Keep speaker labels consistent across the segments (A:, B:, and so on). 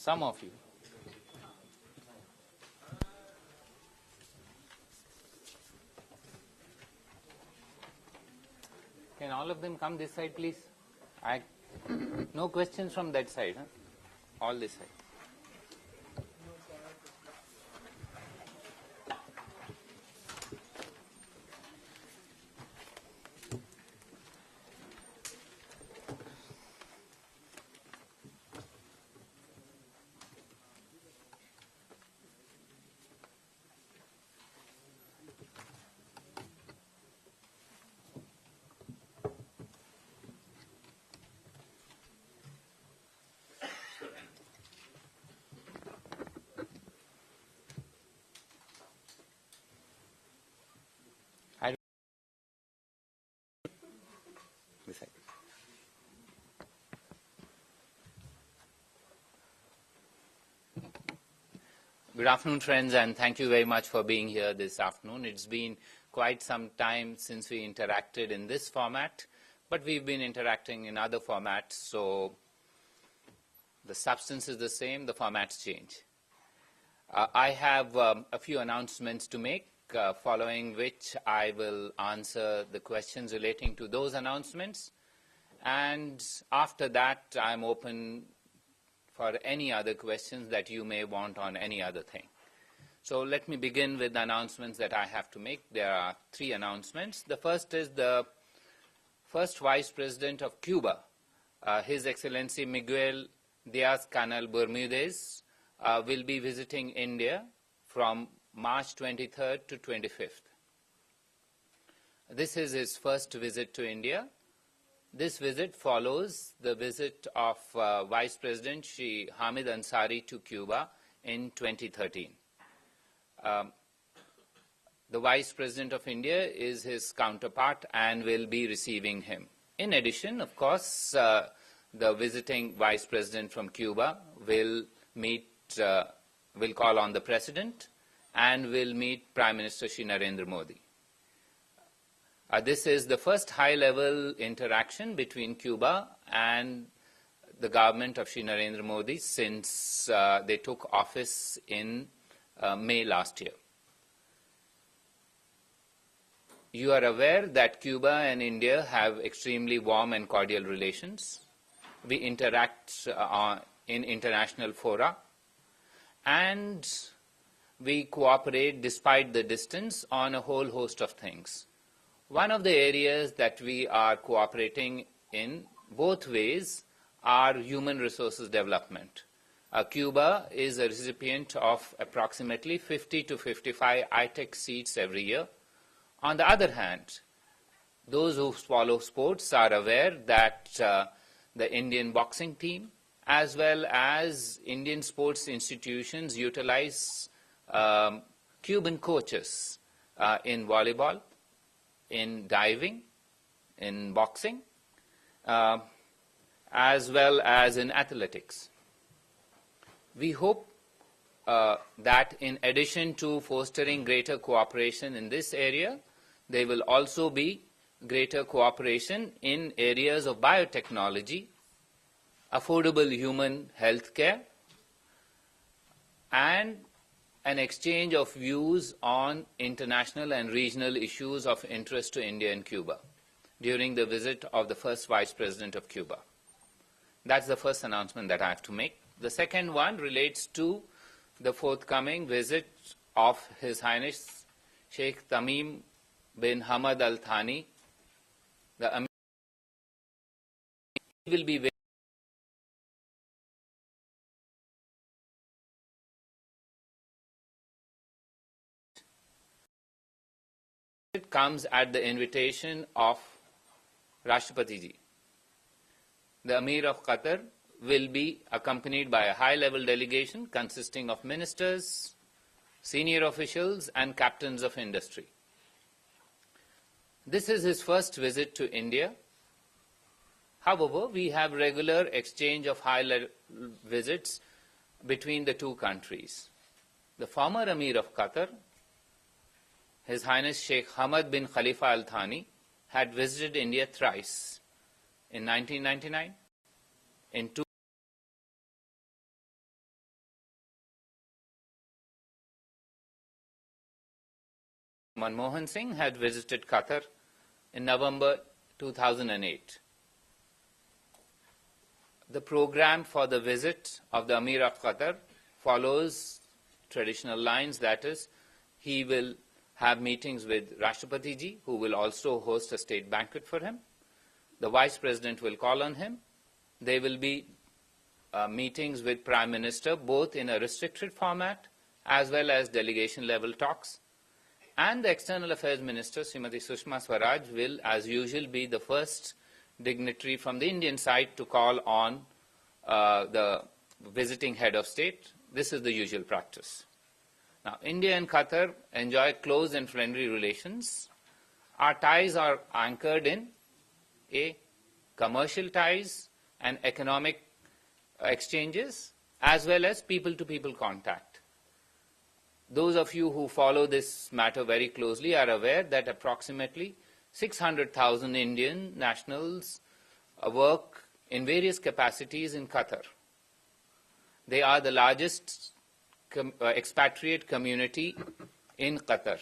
A: Some of you. Can all of them come this side, please? No questions from that side, huh? All this side. This side. Good afternoon, friends, and thank you very much for being here this afternoon. It's been quite some time since we interacted in this format, but we've been interacting in other formats, so the substance is the same, the formats change. I have a few announcements to make, following which I will answer the questions relating to those announcements, and after that I'm open for any other questions that you may want on any other thing. So let me begin with the announcements that I have to make. There are three announcements. The first is the first Vice President of Cuba, His Excellency Miguel Diaz-Canel Bermudez, will be visiting India from March 23rd to 25th. This is his first visit to India. This visit follows the visit of Vice President Shri Hamid Ansari to Cuba in 2013. The Vice President of India is his counterpart and will be receiving him. In addition, of course, the visiting Vice President from Cuba will call on the President and will meet Prime Minister Shri Narendra Modi. This is the first high-level interaction between Cuba and the government of Shri Narendra Modi since they took office in May last year. You are aware that Cuba and India have extremely warm and cordial relations. We interact in international fora, and we cooperate despite the distance on a whole host of things. One of the areas that we are cooperating in both ways are human resources development. Cuba is a recipient of approximately 50 to 55 ITEC seats every year. On the other hand, those who follow sports are aware that the Indian boxing team as well as Indian sports institutions utilize Cuban coaches in volleyball, in diving, in boxing, as well as in athletics. We hope that in addition to fostering greater cooperation in this area, there will also be greater cooperation in areas of biotechnology, affordable human health care, and an exchange of views on international and regional issues of interest to India and Cuba during the visit of the first Vice President of Cuba. That's the first announcement that I have to make. The second one relates to the forthcoming visit of His Highness Sheikh Tamim bin Hamad Al Thani. The Amir will be It comes at the invitation of Rashtrapati Ji. The Amir of Qatar will be accompanied by a high-level delegation consisting of ministers, senior officials, and captains of industry. This is his first visit to India. However, we have regular exchange of high-level visits between the two countries. The former Amir of Qatar, His Highness Sheikh Hamad bin Khalifa Al Thani, had visited India thrice, in 1999, in Manmohan Singh had visited Qatar in November 2008. The program for the visit of the Amir of Qatar follows traditional lines, that is, he will have meetings with Rashtrapati ji, who will also host a state banquet for him. The Vice President will call on him. There will be meetings with Prime Minister, both in a restricted format as well as delegation level talks. And the External Affairs Minister, Srimati Sushma Swaraj, will, as usual, be the first dignitary from the Indian side to call on the visiting head of state. This is the usual practice. Now, India and Qatar enjoy close and friendly relations. Our ties are anchored in commercial ties and economic exchanges, as well as people-to-people contact. Those of you who follow this matter very closely are aware that approximately 600,000 Indian nationals work in various capacities in Qatar. They are the largest expatriate community in Qatar.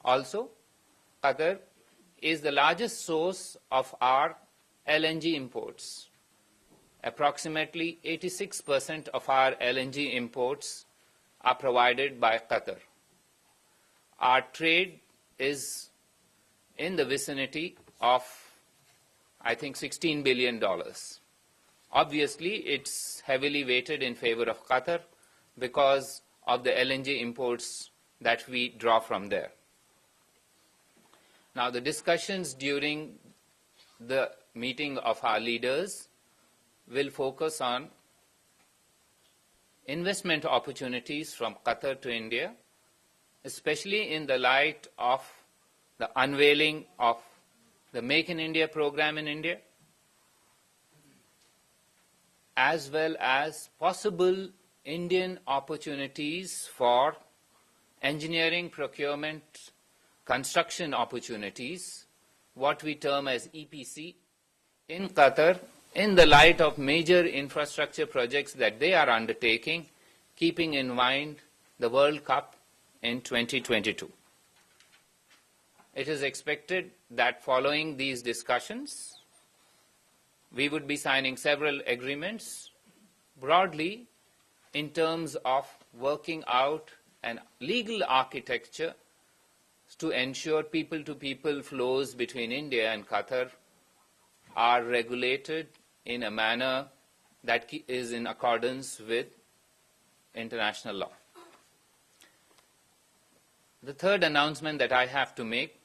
A: Also, Qatar is the largest source of our LNG imports. Approximately 86% of our LNG imports are provided by Qatar. Our trade is in the vicinity of, I think, $16 billion. Obviously, it's heavily weighted in favor of Qatar because of the LNG imports that we draw from there. Now, the discussions during the meeting of our leaders will focus on investment opportunities from Qatar to India, especially in the light of the unveiling of the Make in India program in India, as well as possible Indian opportunities for engineering, procurement, construction opportunities, what we term as EPC, in Qatar, in the light of major infrastructure projects that they are undertaking, keeping in mind the World Cup in 2022. It is expected that following these discussions, we would be signing several agreements broadly in terms of working out an legal architecture to ensure people-to-people flows between India and Qatar are regulated in a manner that is in accordance with international law. The third announcement that I have to make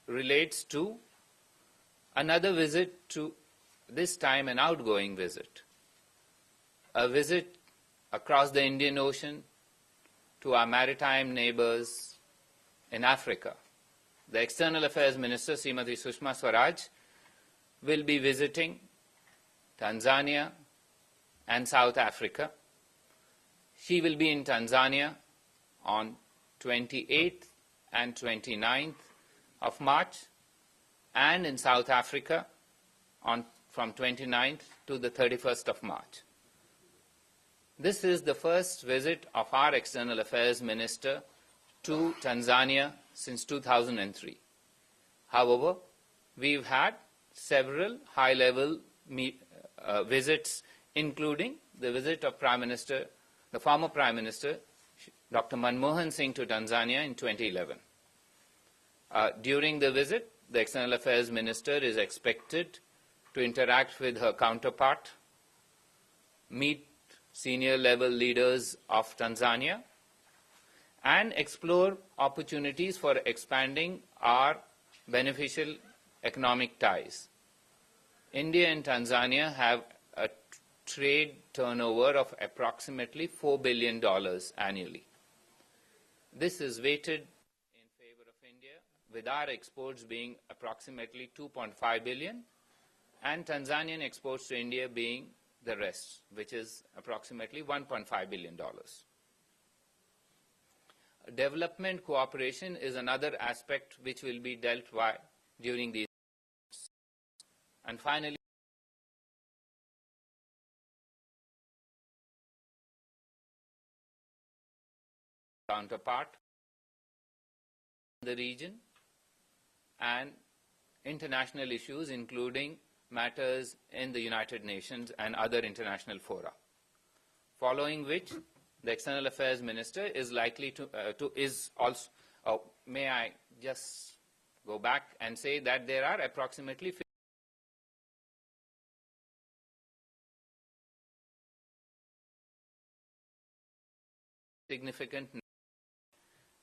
A: relates to another visit, to this time an outgoing visit, a visit across the Indian Ocean to our maritime neighbors in Africa. The External Affairs Minister, Srimati Sushma Swaraj, will be visiting Tanzania and South Africa. She will be in Tanzania on 28th and 29th of March, and in South Africa from 29th to the 31st of March. This is the first visit of our External Affairs Minister to Tanzania since 2003. However, we've had several high-level visits, including the visit of the former Prime Minister, Dr. Manmohan Singh, to Tanzania in 2011. During the visit, the External Affairs Minister is expected to interact with her counterpart, meet senior level leaders of Tanzania, and explore opportunities for expanding our beneficial economic ties. India and Tanzania have a trade turnover of approximately $4 billion annually. This is weighted in favor of India, with our exports being approximately $2.5 billion and Tanzanian exports to India being the rest, which is approximately $1.5 billion. Development cooperation is another aspect which will be dealt with during these. And finally, counterpart the region and international issues, including matters in the United Nations and other international fora. Following which, the External Affairs Minister is likely to is also. May I just go back and say that there are approximately significant.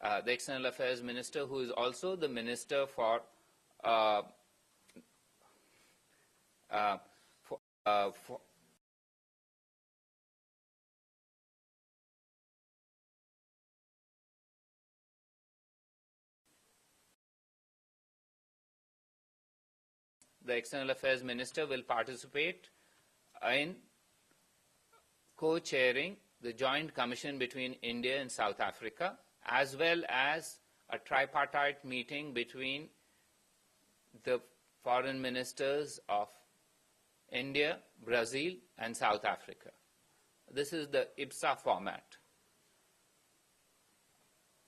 A: The External Affairs Minister, who is also the Minister for the External Affairs Minister will participate in co-chairing the Joint Commission between India and South Africa, as well as a tripartite meeting between the foreign ministers of India, Brazil, and South Africa. This is the IPSA format.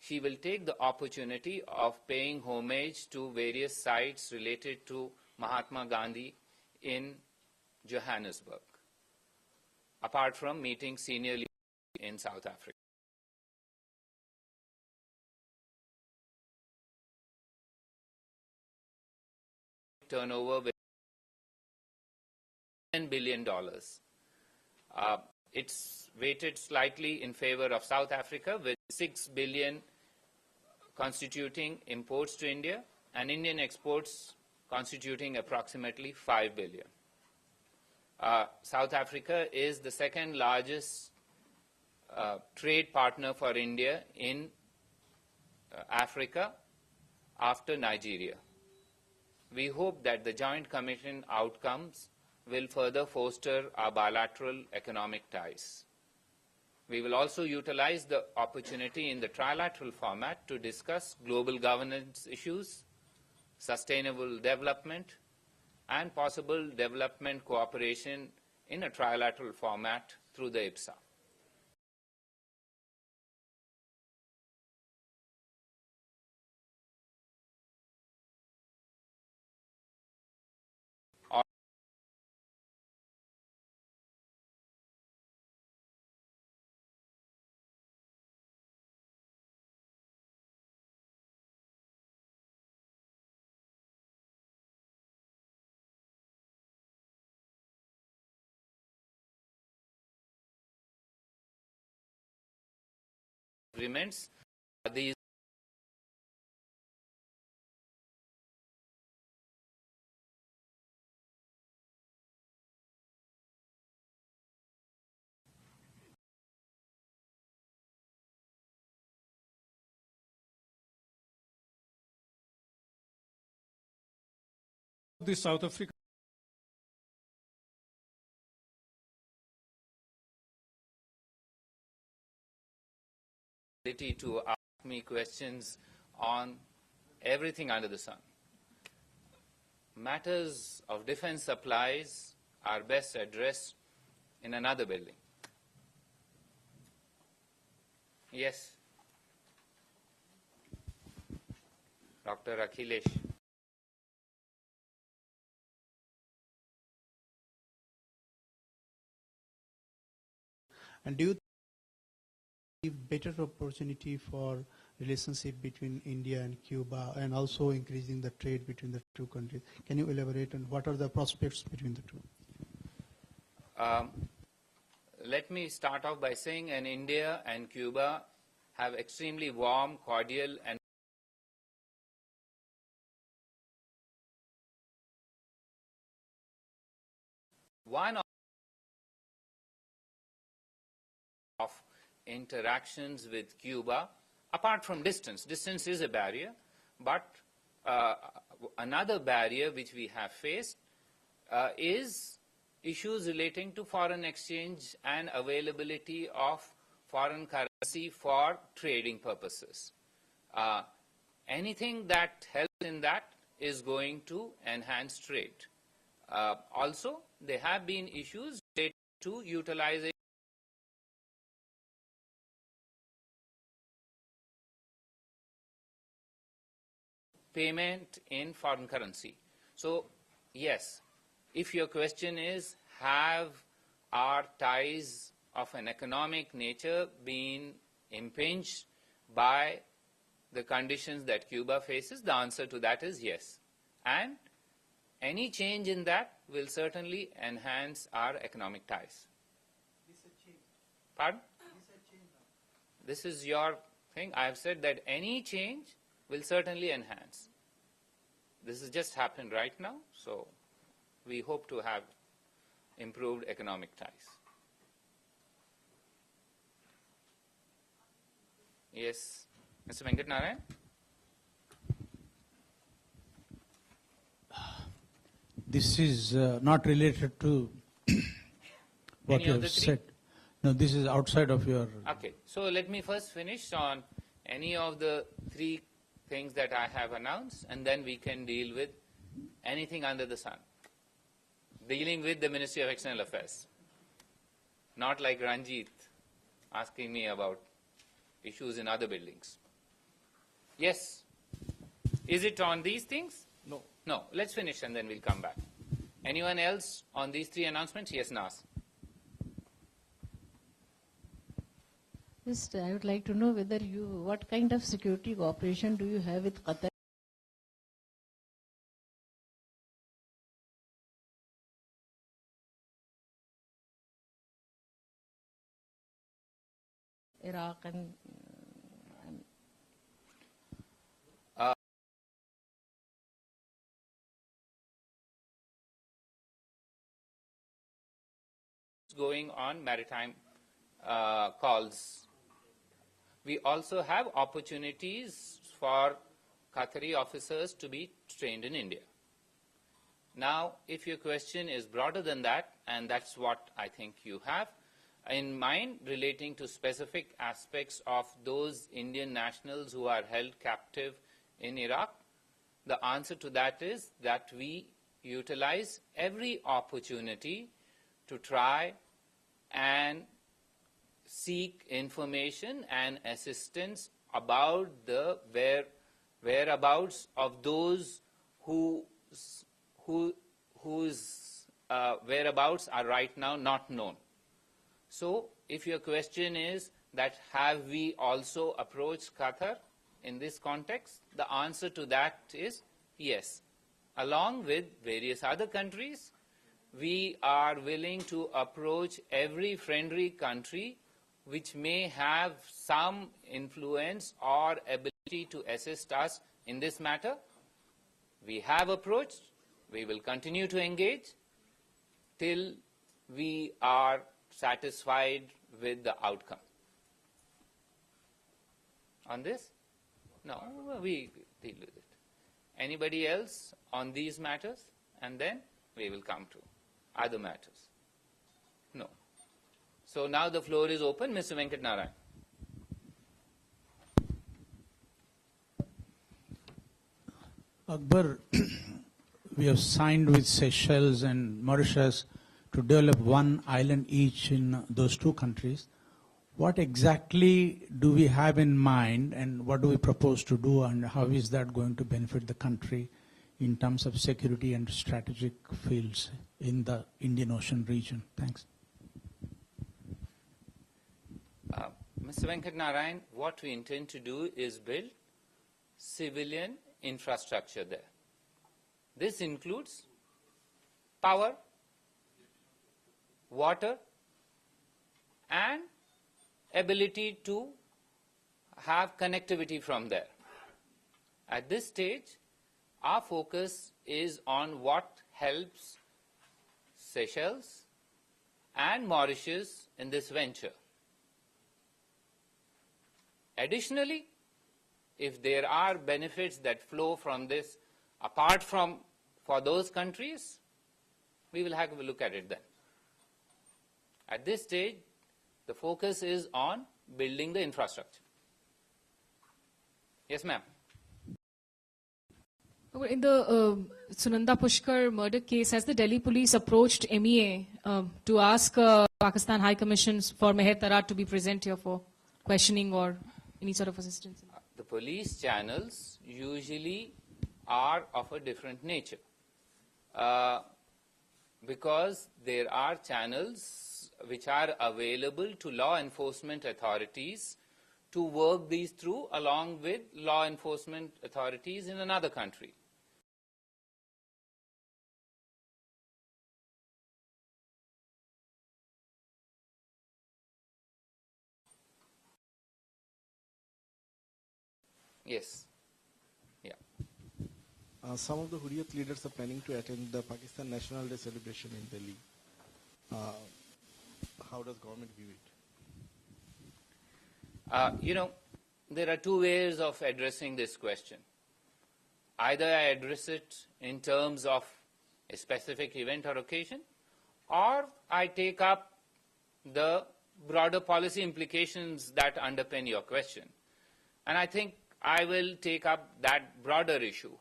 A: She will take the opportunity of paying homage to various sites related to Mahatma Gandhi in Johannesburg, apart from meeting senior leaders in South Africa. Turnover with $10 billion. It's weighted slightly in favor of South Africa, with $6 billion constituting imports to India and Indian exports constituting approximately $5 billion. South Africa is the second largest trade partner for India in Africa after Nigeria. We hope that the Joint Commission outcomes will further foster our bilateral economic ties. We will also utilize the opportunity in the trilateral format to discuss global governance issues, sustainable development, and possible development cooperation in a trilateral format through the IPSA. Agreements. These
B: the South Africa
A: ability to ask me questions on everything under the sun. Matters of defense supplies are best addressed in another building. Yes. Dr. Akhilesh.
C: And do you give better opportunity for relationship between India and Cuba, and also increasing the trade between the two countries? Can you elaborate on what are the prospects between the two?
A: Let me start off by saying that India and Cuba have extremely warm, cordial, and one of interactions with Cuba, apart from distance. Distance is a barrier, but another barrier which we have faced is issues relating to foreign exchange and availability of foreign currency for trading purposes. Anything that helps in that is going to enhance trade. Also, there have been issues related to utilizing payment in foreign currency. So, yes, if your question is, have our ties of an economic nature been impinged by the conditions that Cuba faces, the answer to that is yes. And any change in that will certainly enhance our economic ties. Pardon? This is your thing. I have said that any change will certainly enhance. This has just happened right now, so we hope to have improved economic ties. Yes, Mr. Venkat Narayan?
B: This is not related to what
A: Any
B: you
A: of the
B: have
A: three?
B: said. No, this is outside of your...
A: Okay, so let me first finish on any of the three things that I have announced, and then we can deal with anything under the sun. Dealing with the Ministry of External Affairs. Not like Ranjit asking me about issues in other buildings. Yes. Is it on these things?
B: No.
A: No. Let's finish and then we'll come back. Anyone else on these three announcements? Yes, Nas.
D: Just, I would like to know whether what kind of security cooperation do you have with Qatar, Iraq, and
A: Going on maritime calls. We also have opportunities for Qatari officers to be trained in India. Now, if your question is broader than that, and that's what I think you have in mind relating to specific aspects of those Indian nationals who are held captive in Iraq, the answer to that is that we utilize every opportunity to try and seek information and assistance about the whereabouts of those whose whereabouts are right now not known. So, if your question is that have we also approached Qatar in this context, the answer to that is yes. Along with various other countries, we are willing to approach every friendly country which may have some influence or ability to assist us in this matter. We have approached, we will continue to engage till we are satisfied with the outcome. On this? No, we deal with it. Anybody else on these matters? And then we will come to other matters. No. So now the floor is open. Mr. Venkat Narayan.
B: Akbar, we have signed with Seychelles and Mauritius to develop one island each in those two countries. What exactly do we have in mind and what do we propose to do, and how is that going to benefit the country in terms of security and strategic fields in the Indian Ocean region? Thanks.
A: Mr. Venkat Narayan, what we intend to do is build civilian infrastructure there. This includes power, water, and ability to have connectivity from there. At this stage, our focus is on what helps Seychelles and Mauritius in this venture. Additionally, if there are benefits that flow from this apart from for those countries, we will have a look at it then. At this stage, the focus is on building the infrastructure. Yes, ma'am.
E: In the Sunanda Pushkar murder case, has the Delhi police approached MEA to ask Pakistan High Commission for Meher Tarat to be present here for questioning or any sort of assistance?
A: The police channels usually are of a different nature. Because there are channels which are available to law enforcement authorities to work these through along with law enforcement authorities in another country. Yes. Yeah.
F: Some of the Hurriyat leaders are planning to attend the Pakistan National Day celebration in Delhi. How does government view it?
A: There are two ways of addressing this question. Either I address it in terms of a specific event or occasion, or I take up the broader policy implications that underpin your question. And I think I will take up that broader issue,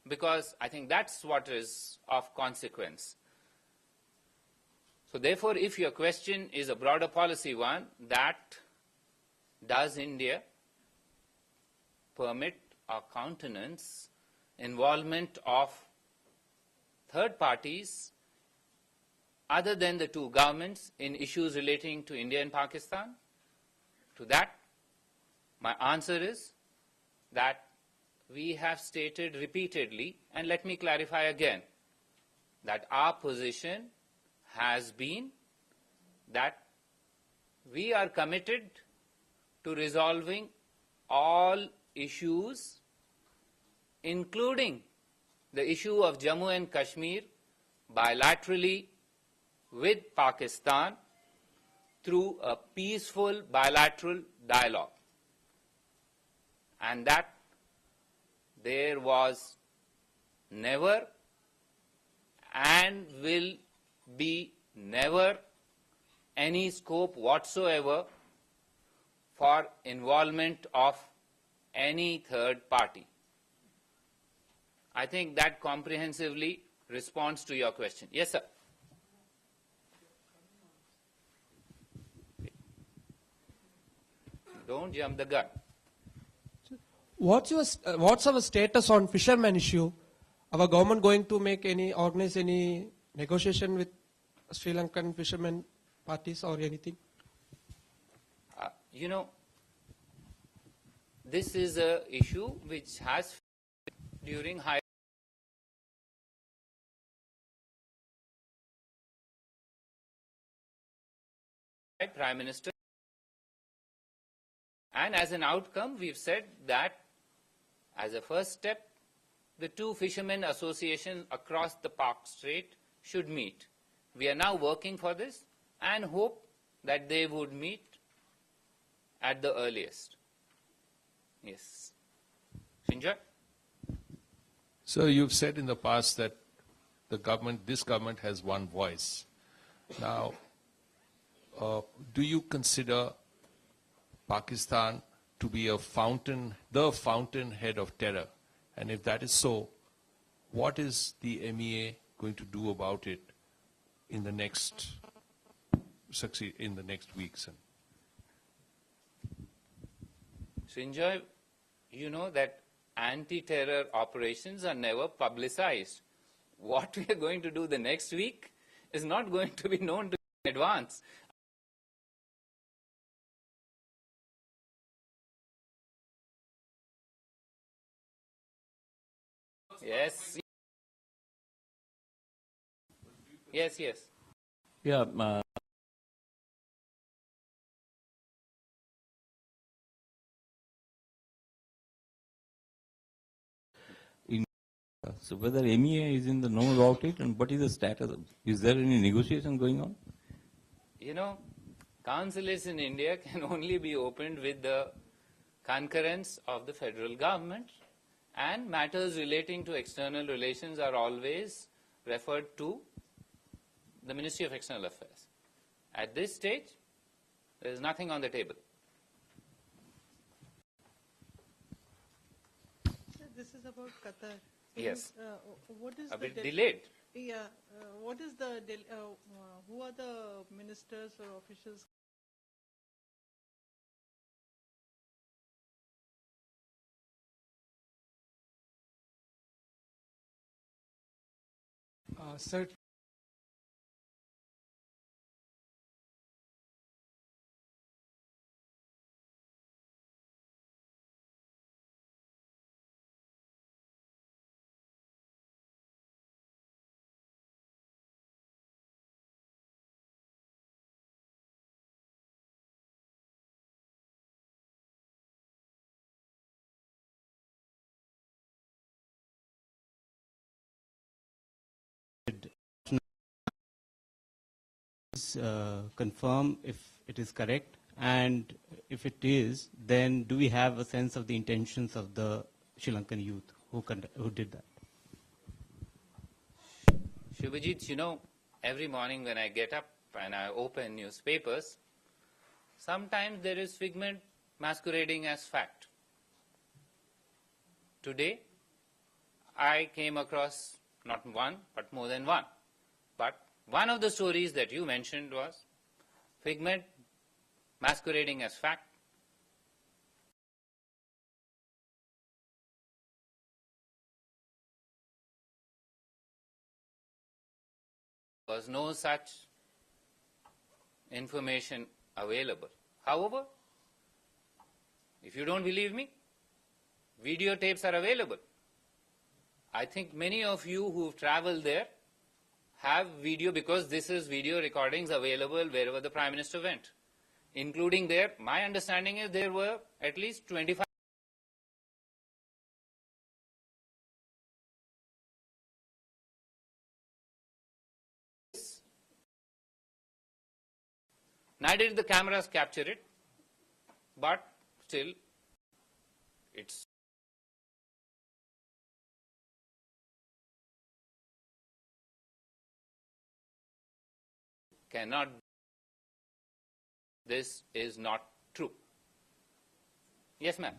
A: because I think that's what is of consequence. So therefore, if your question is a broader policy one, that does India permit or countenance involvement of third parties other than the two governments in issues relating to India and Pakistan? To that, my answer is that we have stated repeatedly, and let me clarify again, that our position has been that we are committed to resolving all issues, including the issue of Jammu and Kashmir, bilaterally with Pakistan through a peaceful bilateral dialogue. And that there was never and will be never any scope whatsoever for involvement of any third party. I think that comprehensively responds to your question. Yes, sir. Don't jump the gun.
G: What's our status on fishermen issue? Our government going to organize any negotiation with Sri Lankan fishermen parties or anything?
A: This is an issue which has during high Prime Minister, and as an outcome we've said that as a first step the two fishermen associations across the Park Strait should meet. We are now working for this and hope that they would meet at the earliest. Yes. Sinjoy?
H: So you've said in the past that this government has one voice. Now, do you consider Pakistan to be the fountainhead of terror? And if that is so, what is the MEA going to do about it in the next weeks?
A: Sinjoy, you know that anti-terror operations are never publicized. What we are going to do the next week is not going to be known to you in advance. Yes. Yes, yes.
I: Yeah. So whether MEA is in the know about it, and what is the status? Is there any negotiation going on?
A: Consulates in India can only be opened with the concurrence of the federal government, and matters relating to external relations are always referred to the Ministry of External Affairs. At this stage, there is nothing on the table.
J: This is about Qatar.
A: Yes.
J: What is
A: A
J: the
A: bit delayed.
J: Yeah. What is the who are the ministers or officials
G: Sir,
K: confirm if it is correct, and if it is, then do we have a sense of the intentions of the Sri Lankan youth who did that?
A: Shubhajit, you know, every morning when I get up and I open newspapers, sometimes there is figment masquerading as fact. Today, I came across not one, but more than one. But one of the stories that you mentioned was figment masquerading as fact. There was no such information available. However, if you don't believe me, videotapes are available. I think many of you who've traveled there have video, because this is video recordings available wherever the Prime Minister went, including there. My understanding is there were at least 25. Neither did the cameras capture it, but still it's cannot. This is not true. Yes, ma'am.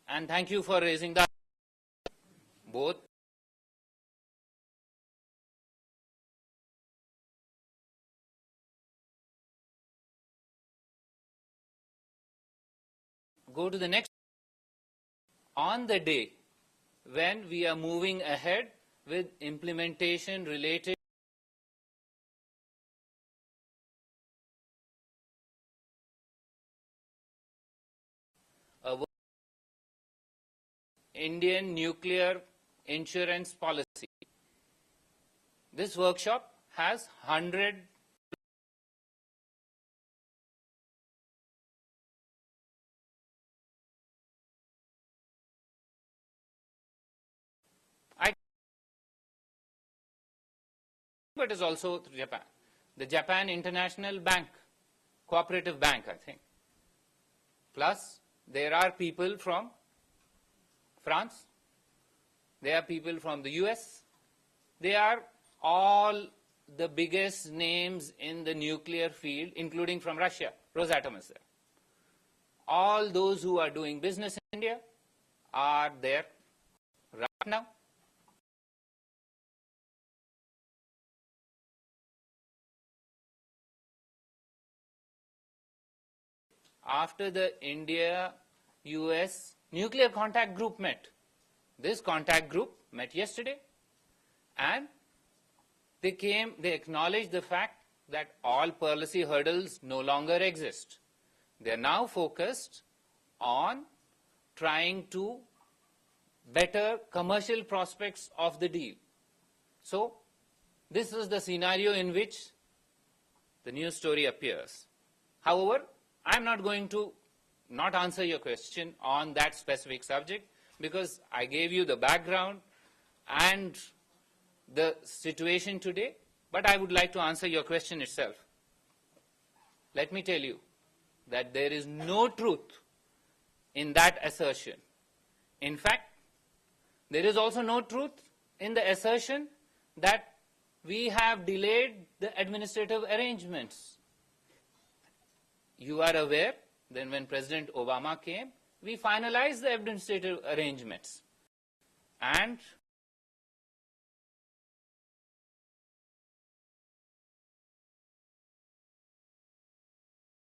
A: And thank you for raising that. Both go to the next. On the day when we are moving ahead with implementation related Indian nuclear insurance policy. This workshop has 100 but is also through Japan. The Japan International Bank, Cooperative Bank, I think. Plus, there are people from France, there are people from the US, they are all the biggest names in the nuclear field, including from Russia. Rosatom is there. All those who are doing business in India are there right now. After the India-US nuclear contact group met, this contact group met yesterday, and they acknowledged the fact that all policy hurdles no longer exist. They are now focused on trying to better commercial prospects of the deal. So, this is the scenario in which the news story appears. However, I'm not going to not answer your question on that specific subject, because I gave you the background and the situation today, but I would like to answer your question itself. Let me tell you that there is no truth in that assertion. In fact, there is also no truth in the assertion that we have delayed the administrative arrangements. You are aware that when President Obama came, we finalize the administrative arrangements and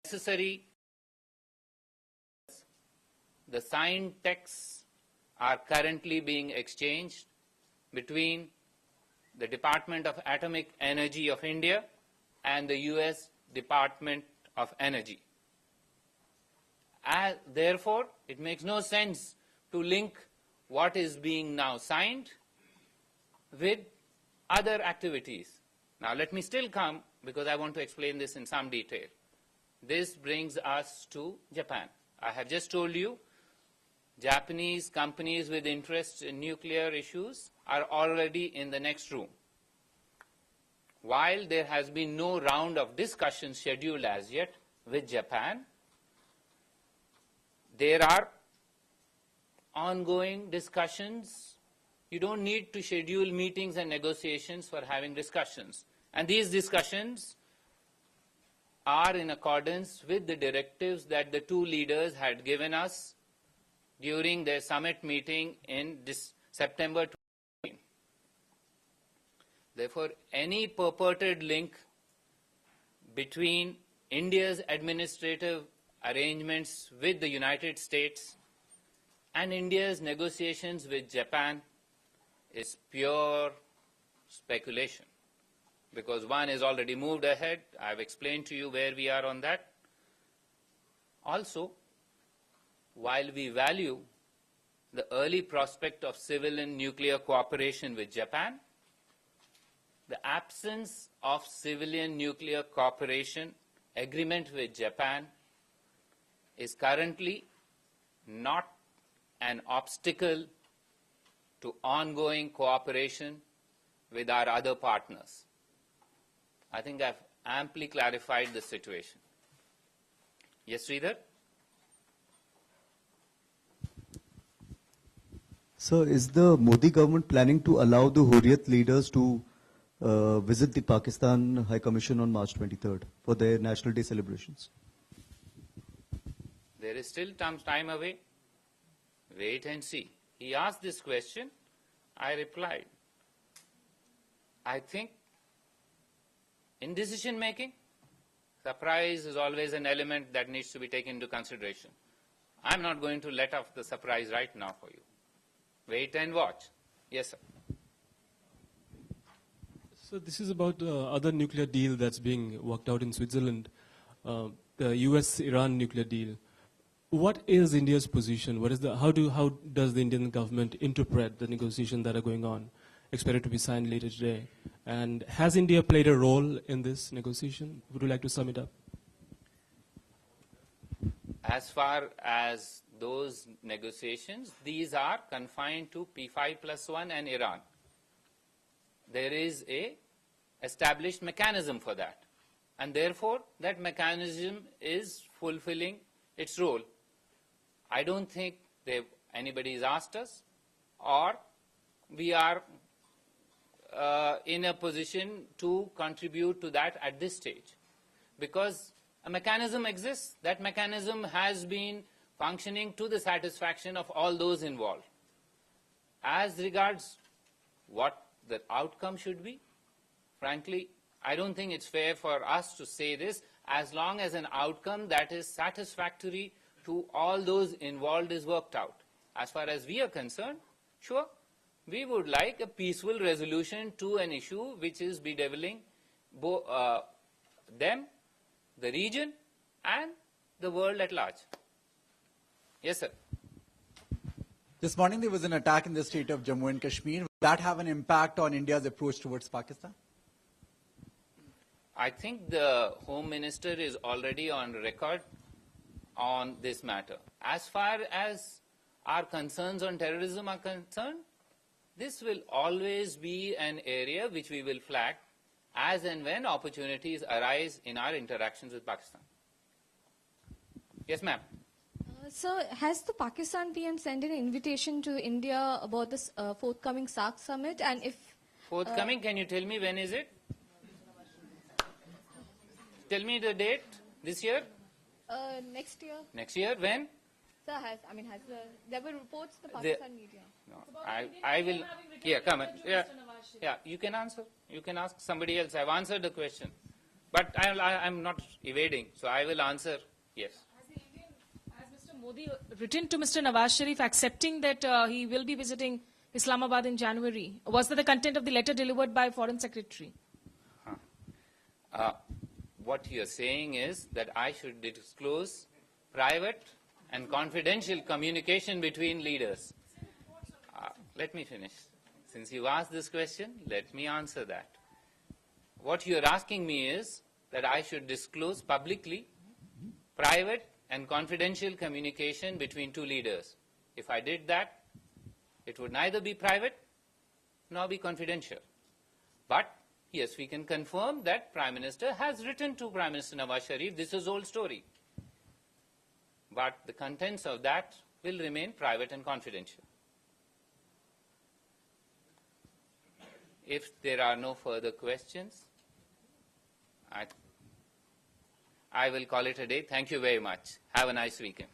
A: necessary. The signed texts are currently being exchanged between the Department of Atomic Energy of India and the US Department of Energy. Therefore, it makes no sense to link what is being now signed with other activities. Now, let me still come, because I want to explain this in some detail. This brings us to Japan. I have just told you Japanese companies with interests in nuclear issues are already in the next room. While there has been no round of discussion scheduled as yet with Japan, there are ongoing discussions. You don't need to schedule meetings and negotiations for having discussions. And these discussions are in accordance with the directives that the two leaders had given us during their summit meeting in September 2019. Therefore, any purported link between India's administrative arrangements with the United States and India's negotiations with Japan is pure speculation, because one is already moved ahead. I've explained to you where we are on that. Also, while we value the early prospect of civilian nuclear cooperation with Japan, the absence of civilian nuclear cooperation agreement with Japan is currently not an obstacle to ongoing cooperation with our other partners. I think I've amply clarified the situation. Yes, Sridhar?
L: Sir, is the Modi government planning to allow the Hurriyat leaders to visit the Pakistan High Commission on March 23rd for their National Day celebrations?
A: There is still some time away. Wait and see. He asked this question. I replied. I think in decision making, surprise is always an element that needs to be taken into consideration. I'm not going to let off the surprise right now for you. Wait and watch. Yes, sir.
M: So this is about the other nuclear deal that's being worked out in Switzerland, the US-Iran nuclear deal. What is India's position? How does the Indian government interpret the negotiations that are going on, expected to be signed later today? And has India played a role in this negotiation? Would you like to sum it up?
A: As far as those negotiations, these are confined to P5+1 and Iran. There is a established mechanism for that, and therefore that mechanism is fulfilling its role. I don't think anybody has asked us, or we are in a position to contribute to that at this stage, because a mechanism exists. That mechanism has been functioning to the satisfaction of all those involved. As regards what the outcome should be, frankly, I don't think it's fair for us to say this, as long as an outcome that is satisfactory to all those involved is worked out. As far as we are concerned, sure, we would like a peaceful resolution to an issue which is bedeviling them, the region, and the world at large. Yes, sir.
N: This morning there was an attack in the state of Jammu and Kashmir. Will that have an impact on India's approach towards Pakistan?
A: I think the Home Minister is already on record on this matter. As far as our concerns on terrorism are concerned, this will always be an area which we will flag as and when opportunities arise in our interactions with Pakistan. Yes, ma'am.
O: Sir, has the Pakistan PM sent an invitation to India about this forthcoming SAARC summit? And if
A: forthcoming, can you tell me when is it? Tell me the date. This year?
O: Next year.
A: Next year, when?
O: Sir, there were reports in the Pakistan media.
A: No, I will. Yeah, come on. Yeah, yeah. You can answer. You can ask somebody else. I've answered the question, but I'm not evading. So I will answer. Yes.
E: Has Mr. Modi written to Mr. Nawaz Sharif accepting that he will be visiting Islamabad in January? Was that the content of the letter delivered by Foreign Secretary?
A: What you're saying is that I should disclose private and confidential communication between leaders. Let me finish. Since you asked this question, let me answer that. What you're asking me is that I should disclose publicly private and confidential communication between two leaders. If I did that, it would neither be private nor be confidential. But yes, we can confirm that Prime Minister has written to Prime Minister Nawaz Sharif. This is old story. But the contents of that will remain private and confidential. If there are no further questions, I will call it a day. Thank you very much. Have a nice weekend.